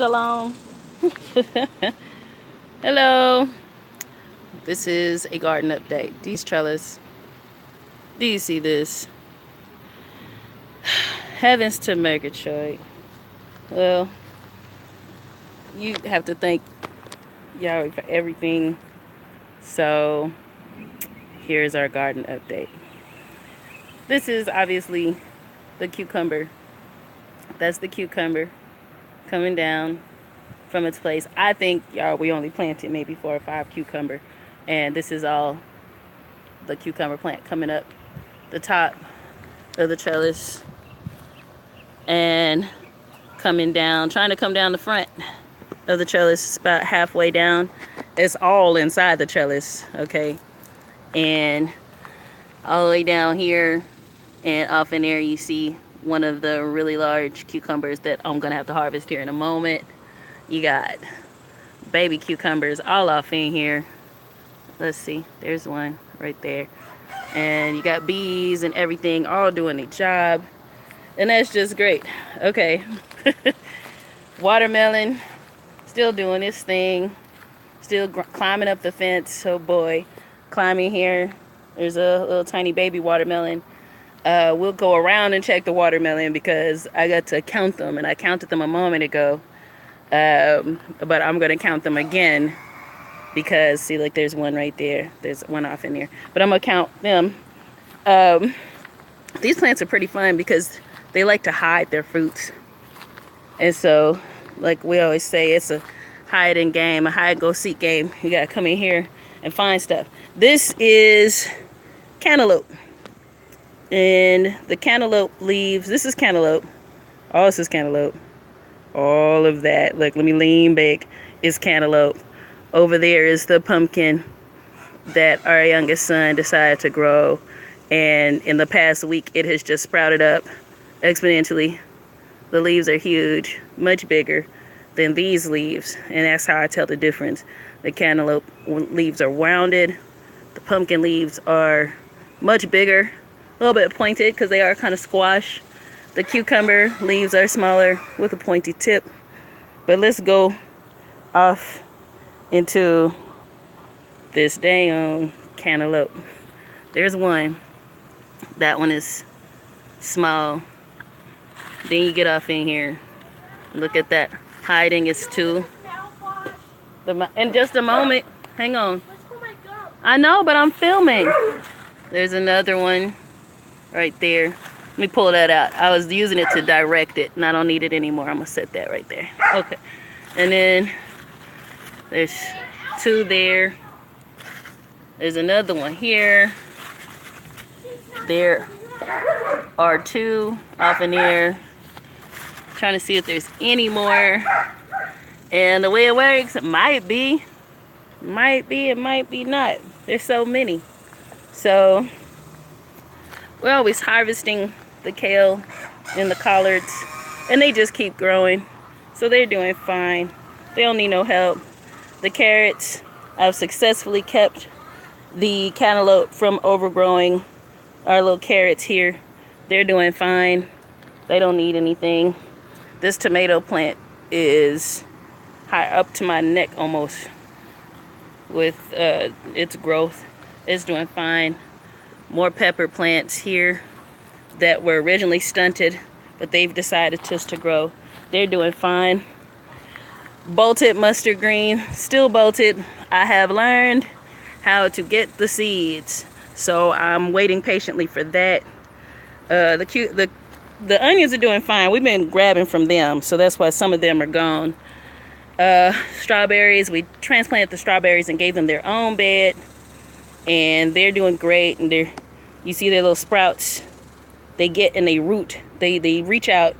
Shalom. Hello. This is a garden update. These trellis. Do you see this? Heavens to Murgatroyd. Well, you have to thank Yahweh for everything. So, here's our garden update. This is obviously the cucumber. That's the cucumber coming down from its place. I think, y'all, we only planted maybe 4 or 5 cucumber. And this is all the cucumber plant coming up the top of the trellis and coming down, trying to come down the front of the trellis. It's about halfway down. It's all inside the trellis, okay? And all the way down here and off in there, you see one of the really large cucumbers that I'm gonna have to harvest here in a moment. You got baby cucumbers all off in here. Let's see, there's one right there. And you got bees and everything all doing their job. And that's just great. Okay. Watermelon, still doing its thing. Still climbing up the fence. Oh boy. Climbing here. There's a little tiny baby watermelon. We'll go around and check the watermelon because I got to count them. And I counted them a moment ago. But I'm going to count them again. Because, see, like, there's one right there. There's one off in there. But I'm going to count them. These plants are pretty fun because they like to hide their fruits. And so, like we always say, it's a hide-and game, a hide-go-seek game. You got to come in here and find stuff. This is cantaloupe. And the cantaloupe leaves, this is cantaloupe. All this is cantaloupe. All of that, like, let me lean back, is cantaloupe. Over there is the pumpkin that our youngest son decided to grow. And in the past week, it has just sprouted up exponentially. The leaves are huge, much bigger than these leaves. And that's how I tell the difference. The cantaloupe leaves are rounded. The pumpkin leaves are much bigger, a little bit pointed because they are kind of squash. The cucumber leaves are smaller with a pointy tip. But let's go off into this dang cantaloupe. There's one. That one is small. Then you get off in here. Look at that. Hiding is 2. In just a moment. Hang on. I know, but I'm filming. There's another one right there. Let me pull that out. I was using it to direct it, and I don't need it anymore. I'm going to set that right there. Okay. And then there's 2 there. There's another one here. There are 2 off in there. Trying to see if there's any more. And the way it works, it might be, it might be not. There's so many. So we're always harvesting the kale and the collards, and they just keep growing. So they're doing fine. They don't need no help. The carrots, I've successfully kept the cantaloupe from overgrowing our little carrots here. They're doing fine. They don't need anything. This tomato plant is high up to my neck almost with its growth. It's doing fine. More pepper plants here that were originally stunted, but they've decided just to grow. They're doing fine. Bolted mustard green, still bolted. I have learned how to get the seeds, so I'm waiting patiently for that. The onions are doing fine. We've been grabbing from them, so that's why some of them are gone. Strawberries, we transplanted the strawberries and gave them their own bed, and they're doing great. And you see their little sprouts. They get and they root. They reach out,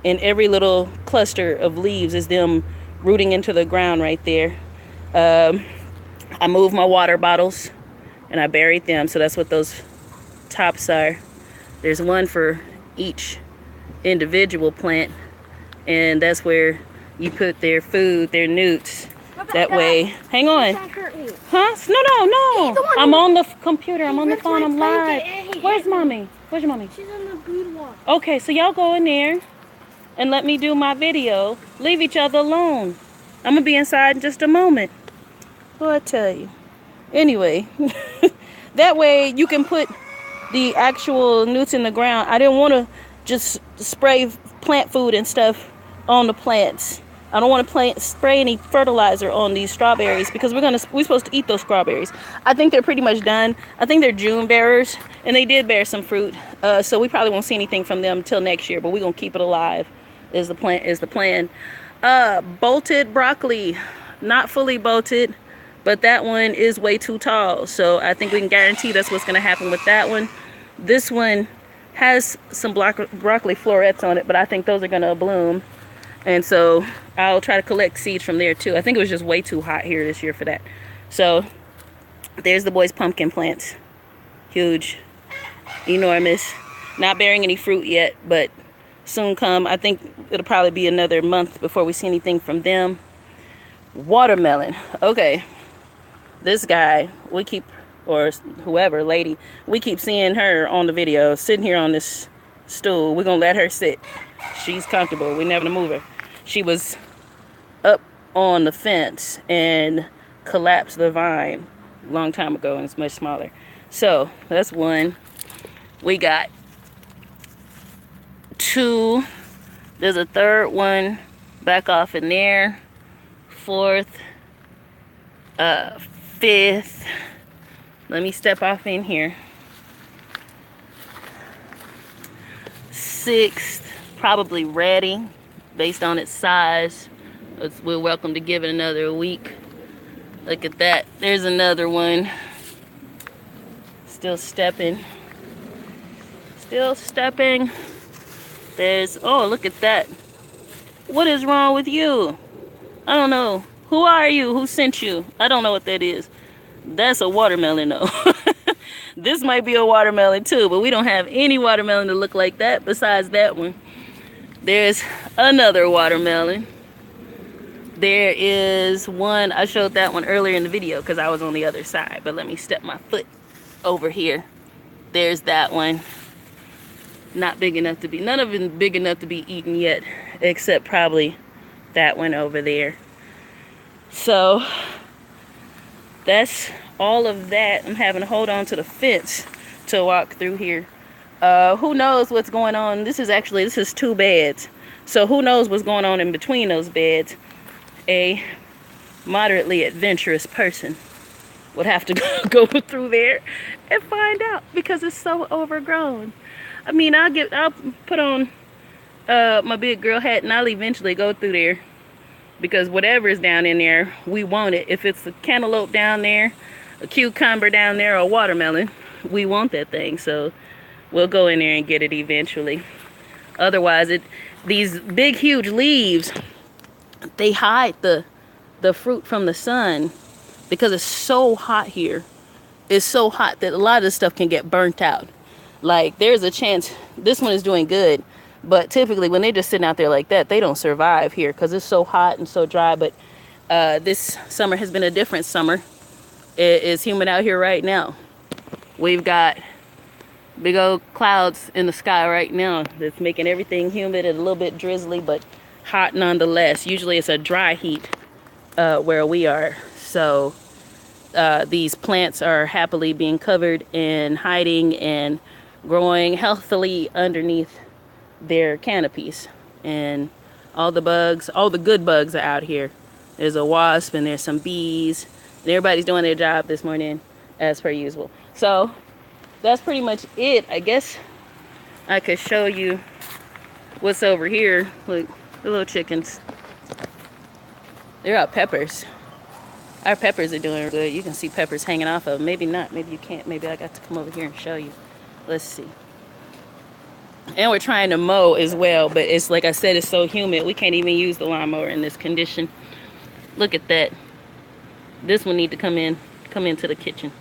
and every little cluster of leaves is them rooting into the ground right there. I moved my water bottles and I buried them, so that's what those tops are. There's one for each individual plant, and that's where you put their food, their newts. That way, hang on. Huh? No. I'm on the computer. I'm on the phone. I'm live. Where's mommy? Where's your mommy? She's on the boudoir. Okay, so y'all go in there. and let me do my video. Leave each other alone. I'm gonna be inside in just a moment. What I tell you. Anyway, that way you can put the actual newts in the ground. I didn't want to just spray plant food and stuff on the plants. I don't want to spray any fertilizer on these strawberries because we're supposed to eat those strawberries. I think they're pretty much done. I think they're June bearers, and they did bear some fruit. So we probably won't see anything from them till next year, but we're gonna keep it alive. Is the plan. Bolted broccoli, not fully bolted, but that one is way too tall. So I think we can guarantee that's what's gonna happen with that one. This one has some broccoli florets on it, but I think those are gonna bloom. And so I'll try to collect seeds from there too. I think it was just way too hot here this year for that. So there's the boys' pumpkin plants. Huge, enormous. Not bearing any fruit yet, but soon come. I think it'll probably be another month before we see anything from them. Watermelon. Okay. This guy, or whoever, lady, we keep seeing her on the video, sitting here on this stool. We're going to let her sit. She's comfortable. We never move her. She was up on the fence and collapsed the vine a long time ago, and it's much smaller. So that's one. We got two. There's a third one back off in there. Fourth, fifth. Let me step off in here. Sixth, probably ready based on its size. We're welcome to give it another week. Look at that. There's another one. Still stepping. Still stepping. Oh, look at that. What is wrong with you? I don't know. Who are you? Who sent you? I don't know what that is. That's a watermelon though. This might be a watermelon too, but we don't have any watermelon to look like that besides that one. There's another watermelon. There is one. I showed that one earlier in the video because I was on the other side, but let me step my foot over here. There's that one. Not big enough to be, none of them big enough to be eaten yet, except probably that one over there. So that's all of that. I'm having to hold on to the fence to walk through here. Who knows what's going on? This is 2 beds. So who knows what's going on in between those beds? A moderately adventurous person would have to go through there and find out because it's so overgrown. I mean, I'll put on my big girl hat and I'll eventually go through there because whatever is down in there, we want it. If it's a cantaloupe down there, a cucumber down there, or a watermelon, we want that thing. So we'll go in there and get it eventually. Otherwise, these big, huge leaves, they hide the fruit from the sun because it's so hot here. It's so hot that a lot of this stuff can get burnt out. Like, there's a chance this one is doing good, but typically when they're just sitting out there like that, they don't survive here because it's so hot and so dry. But this summer has been a different summer. It is humid out here right now. We've got big old clouds in the sky right now that's making everything humid and a little bit drizzly, but hot nonetheless. Usually it's a dry heat where we are. So these plants are happily being covered and hiding and growing healthily underneath their canopies. And all the bugs, all the good bugs are out here. There's a wasp and there's some bees. And everybody's doing their job this morning as per usual. So that's pretty much it. I guess I could show you what's over here. Look, the little chickens. They're our peppers. Our peppers are doing good. You can see peppers hanging off of them. Maybe not. Maybe you can't. Maybe I got to come over here and show you. Let's see. And we're trying to mow as well, but it's like I said, it's so humid. We can't even use the lawnmower in this condition. Look at that. This one need to come into the kitchen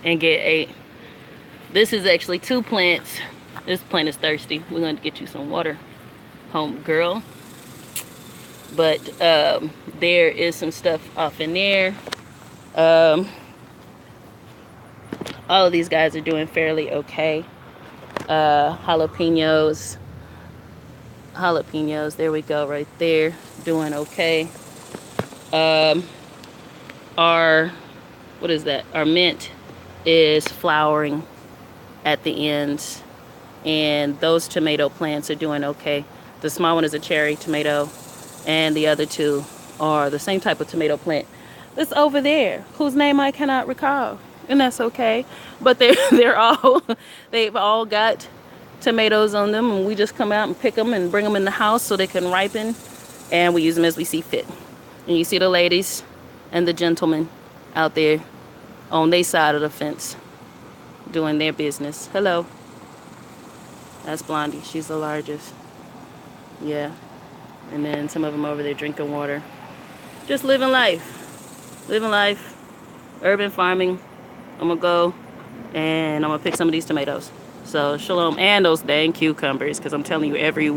and get ate. This is actually 2 plants. This plant is thirsty. We're going to get you some water, home girl. But there is some stuff off in there. All of these guys are doing fairly okay. Jalapenos. jalapenos. There we go, right there. Doing okay. Our, what is that? Our mint is flowering at the ends. And those tomato plants are doing okay. The small one is a cherry tomato, and the other two are the same type of tomato plant that's over there, whose name I cannot recall, and that's okay. But they're all they've all got tomatoes on them, and we just come out and pick them and bring them in the house so they can ripen, and we use them as we see fit. And you see the ladies and the gentlemen out there on their side of the fence doing their business. Hello. That's Blondie. She's the largest. Yeah. And then some of them over there drinking water. Just living life. Living life. Urban farming. I'm going to go and I'm going to pick some of these tomatoes. So, shalom. And those dang cucumbers, because I'm telling you, every